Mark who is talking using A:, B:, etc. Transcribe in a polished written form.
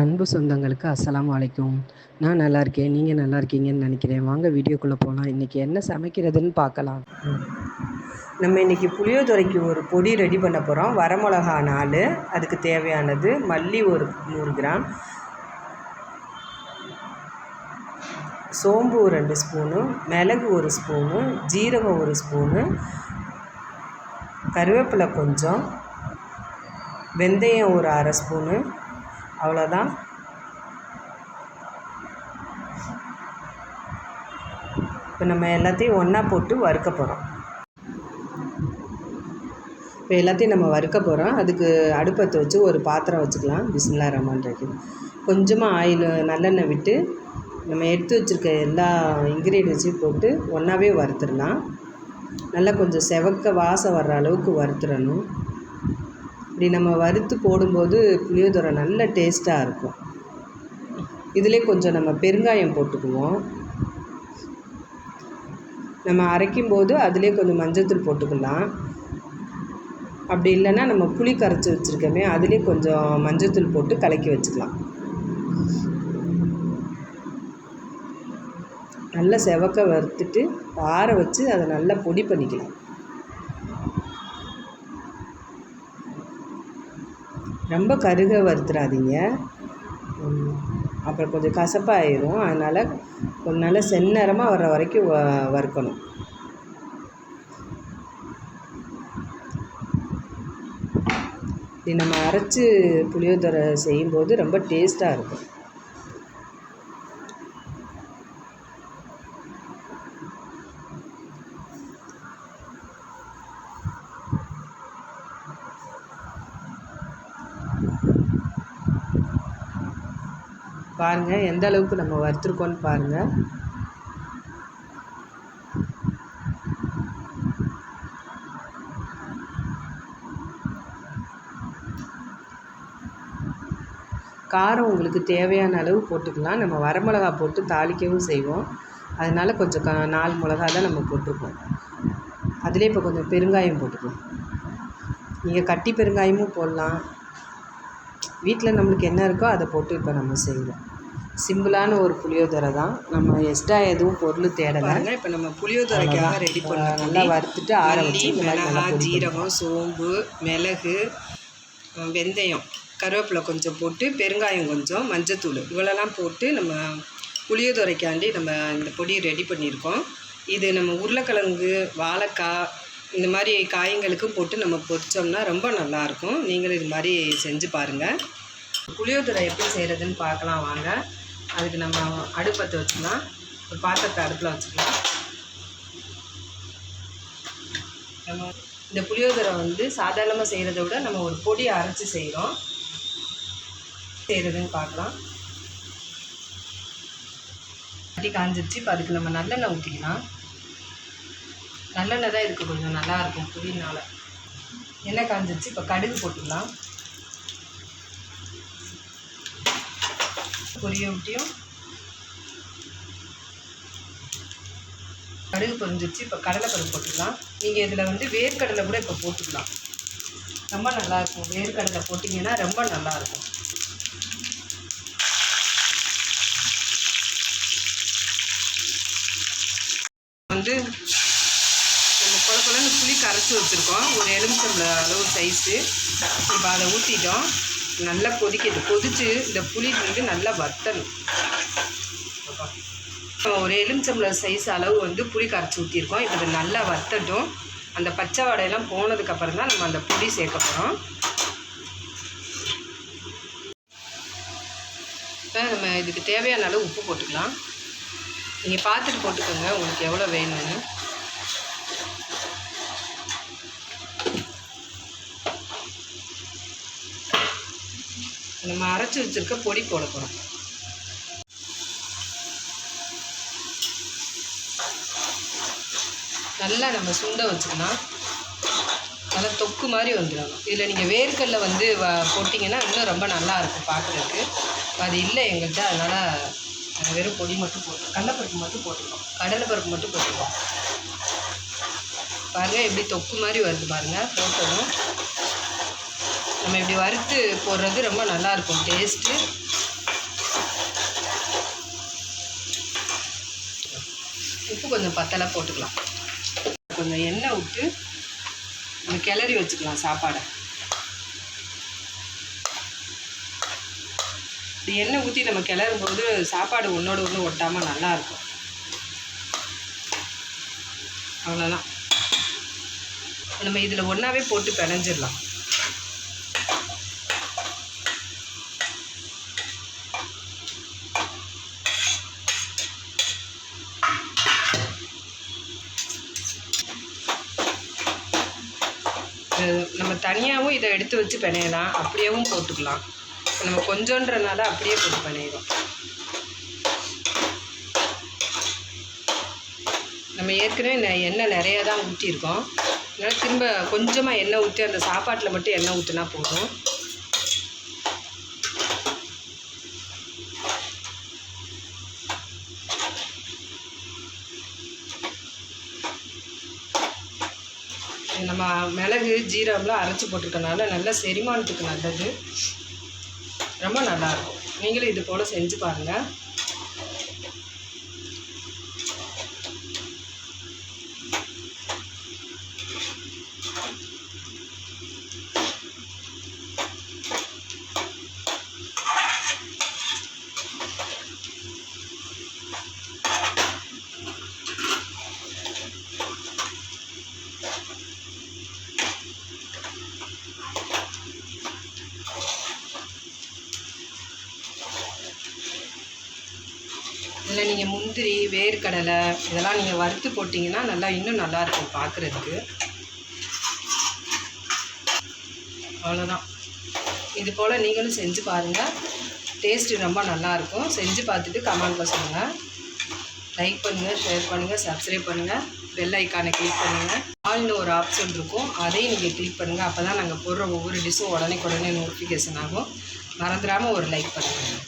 A: அன்பு சொந்தங்களுக்கு அஸ்ஸலாமு அலைக்கும். நான் நல்லா இருக்கேன். நீங்கள் நல்லா இருக்கீங்கன்னு நினைக்கிறேன். வாங்க வீடியோக்குள்ளே போகலாம். இன்றைக்கி என்ன சமைக்கிறதுன்னு பார்க்கலாம்.
B: நம்ம இன்றைக்கி புளியோதரைக்கு ஒரு பொடி ரெடி பண்ண போகிறோம். வரமிளகா 4, அதுக்கு தேவையானது மல்லி ஒரு 100 கிராம், சோம்பு 2 ஸ்பூனு, மிளகு 1 ஸ்பூனு, ஜீரகம் 1 ஸ்பூனு, கருவேப்பிலை கொஞ்சம், வெந்தயம் ஒரு அரை ஸ்பூனு, அவ்வளோதான். இப்போ நம்ம எல்லாத்தையும் ஒன்றா போட்டு வறுக்க போகிறோம். இப்போ எல்லாத்தையும் நம்ம வறுக்க போகிறோம். அதுக்கு அடுப்பத்தை வச்சு ஒரு பாத்திரம் வச்சுக்கலாம். பிஸ்மில்லாஹிர் ரஹ்மானிர் ரஹீம். கொஞ்சமாக ஆயில் நல்லெண்ணெய் விட்டு நம்ம எடுத்து வச்சுருக்க எல்லா இன்க்ரீடியன்ஸையும் போட்டு ஒன்றாவே வறுத்துடலாம். நல்லா கொஞ்சம் செவக்க வாசம் வர்ற அளவுக்கு வறுத்துடணும். இப்படி நம்ம வறுத்து போடும்போது புளியோதரை நல்ல டேஸ்ட்டாக இருக்கும். இதிலே கொஞ்சம் நம்ம பெருங்காயம் போட்டுக்குவோம். நம்ம அரைக்கும்போது அதிலே கொஞ்சம் மஞ்சள்தூள் போட்டுக்கலாம். அப்படி இல்லைன்னா நம்ம புளி கரைச்சி வச்சுருக்கோமே அதிலே கொஞ்சம் மஞ்சள்தூள் போட்டு கலக்கி வச்சுக்கலாம். நல்லா செவக்க வறுத்துட்டு ஆற வச்சு அதை நல்லா பொடி பண்ணிக்கலாம். ரொம்ப கருக வறுத்துறாதீங்க, அப்புறம் கொஞ்சம் கசப்பாயிடும். அதனால் கொஞ்சம் நல்லா செந்நிறமாக வர்ற வரைக்கும் வறுக்கணும். இது நம்ம அரைச்சி புளியோதரை செய்யும்போது ரொம்ப டேஸ்ட்டாக இருக்கும். பாருங்கள் எந்த அளவுக்கு நம்ம வறுத்துருக்கோன்னு பாருங்கள். காரம் உங்களுக்கு தேவையான அளவு போட்டுக்கலாம். நம்ம வரமிளகா போட்டு தாளிக்கவும் செய்வோம். அதனால் கொஞ்சம் 4 மிளகா தான் நம்ம போட்டிருக்கோம். அதிலே இப்போ கொஞ்சம் பெருங்காயம் போட்டுக்கலாம். நீங்கள் கட்டி பெருங்காயமும் போடலாம். வீட்டில் நம்மளுக்கு என்ன இருக்கோ அதை போட்டு இப்போ நம்ம செய்கிறோம். சிம்பிளான ஒரு புளியோதரை தான். நம்ம எக்ஸ்ட்ரா எதுவும் பொருள் தேடலை. இப்போ நம்ம புளியோதரைக்காக ரெடி பண்ண நல்லா வறுத்துட்டு ஆற வச்சு மிளகா, ஜீரகம், சோம்பு, மிளகு, வெந்தயம், கருவேப்பிலை கொஞ்சம் போட்டு பெருங்காயம் கொஞ்சம், மஞ்சத்தூள் இவ்வளோலாம் போட்டு நம்ம புளியோதரைக்காண்டி நம்ம இந்த பொடி ரெடி பண்ணியிருக்கோம். இது நம்ம உருளைக்கிழங்கு, வாழைக்காய் இந்த மாதிரி காய்களுக்கும் போட்டு நம்ம பொரிச்சோம்னா ரொம்ப நல்லாயிருக்கும். நீங்களும் இது மாதிரி செஞ்சு பாருங்கள். புளியோதரை எப்படி செய்கிறதுன்னு பார்க்கலாம் வாங்க. அதுக்கு நம்ம அடுப்பத்தை வச்சுக்கலாம். ஒரு பாத்திரத்தை அடுப்பில் வச்சுக்கலாம். நம்ம இந்த புளியோதரை சாதாரணமாக செய்கிறத விட நம்ம ஒரு பொடி அரைச்சி செய்கிறோம். செய்கிறதுன்னு பார்க்கலாம். கட்டி காஞ்சிருச்சு. இப்போ அதுக்கு நம்ம நல்லெண்ணெய் ஊற்றிக்கலாம். நல்லெண்ணெய் தான் இதுக்கு கொஞ்சம் நல்லாயிருக்கும் புளினால. எண்ணெய் காஞ்சிருச்சு. இப்போ கடுகு போட்டுக்கலாம். பொரிய விட்டியும் கடுகு பொரிஞ்சிருச்சு. இப்போ கடலைப்பருப்பு போட்டுக்கலாம். நீங்கள் இதில் வேர்க்கடலை கூட இப்போ போட்டுக்கலாம். ரொம்ப நல்லாயிருக்கும். வேர்க்கடலை போட்டிங்கன்னா ரொம்ப நல்லாயிருக்கும். நம்ம குழப்பலன்னு புளி கரைச்சி வச்சுருக்கோம். ஒரு எலுமிச்சம்பழம் அளவு சைஸு. இப்போ அதை ஊற்றிட்டோம். நல்லா கொதிச்சு இந்த புளி நல்லா வத்தணும். ஒரு எலுமிச்சம்பழம் சைஸ் அளவு புளி கரைச்சி ஊற்றிருக்கோம். இப்போ இது நல்லா வத்தட்டும். அந்த பச்சை வாடையெல்லாம் போனதுக்கப்புறம் தான் நம்ம அந்த புளி சேர்க்க போகிறோம். இப்போ நம்ம இதுக்கு தேவையான அளவு உப்பு போட்டுக்கலாம். நீங்கள் பார்த்துட்டு போட்டுக்கோங்க உங்களுக்கு எவ்வளோ வேணும்னு. நம்ம அரைச்சி வச்சுருக்க பொடி போட போகிறோம். நல்லா நம்ம சுண்டை வச்சுக்கலாம். நல்லா தொக்கு மாதிரி வந்துடணும். இதில் நீங்கள் வேர்க்கடலை போட்டிங்கன்னா இன்னும் ரொம்ப நல்லாயிருக்கும் பார்க்குறதுக்கு. அது இல்லை எங்கள்கிட்ட, அதனால் வெறும் பொடி மட்டும் கடலைப்பருப்பு மட்டும் போட்டுருக்கோம். கடலைப்பருப்பு மட்டும் போட்டுருக்கோம். பாருங்கள் எப்படி தொக்கு மாதிரி வருது பாருங்கள். போட்டதும் நம்ம இப்படி வறுத்து போடுறது ரொம்ப நல்லாயிருக்கும் டேஸ்ட்டு. கொஞ்சம் பத்தலை போட்டுக்கலாம். கொஞ்சம் எண்ணெய் விட்டு நம்ம கிளறி வச்சுக்கலாம் சாப்பாடை. இப்படி எண்ணெய் ஊற்றி நம்ம கிளறும்போது சாப்பாடு ஒன்றோட ஒன்று ஒட்டாமல் நல்லாயிருக்கும். அவ்வளோதான். நம்ம இதில் ஒன்றாவே போட்டு பிணைஞ்சிடலாம். நம்ம தனியாகவும் இதை எடுத்து வச்சு பிணையலாம், அப்படியேவும் போட்டுக்கலாம். நம்ம கொஞ்சன்றனால அப்படியே போட்டு பிணையிடும். நம்ம ஏற்கனவே எண்ணெய் நிறையா தான் ஊற்றிருக்கோம். அதனால் திரும்ப கொஞ்சமாக எண்ணெய் ஊற்றி அந்த சாப்பாட்டில் மட்டும் எண்ணெய் ஊற்றினா போதும். நம்ம மிளகு ஜீரகம்லாம் அரைச்சி போட்டிருக்கனால நல்லா செரிமானத்துக்கு நல்லது, ரொம்ப நல்லாயிருக்கும். நீங்களும் இது போல் செஞ்சு பாருங்கள். இதில் நீங்கள் முந்திரி, வேர்க்கடலை இதெல்லாம் நீங்கள் வறுத்து போட்டிங்கன்னா நல்லா இன்னும் நல்லாயிருக்கும் பார்க்குறதுக்கு. அவ்வளோதான். இது போல் நீங்களும் செஞ்சு பாருங்கள். டேஸ்ட்டு ரொம்ப நல்லாயிருக்கும். செஞ்சு பார்த்துட்டு கமெண்ட்டில் சொல்லுங்கள். லைக் பண்ணுங்கள், ஷேர் பண்ணுங்கள், சப்ஸ்கிரைப் பண்ணுங்கள், பெல் ஐக்கானை கிளிக் பண்ணுங்கள். ஆல்னு ஒரு ஆப்ஷன் இருக்கும், அதையும் நீங்கள் கிளிக் பண்ணுங்கள். அப்போ தான் நாங்கள் போடுற ஒவ்வொரு டிஷ்ஷும் உடனே நோட்டிஃபிகேஷன் ஆகும். மறந்துடாமல் ஒரு லைக் பண்ணுங்கள்.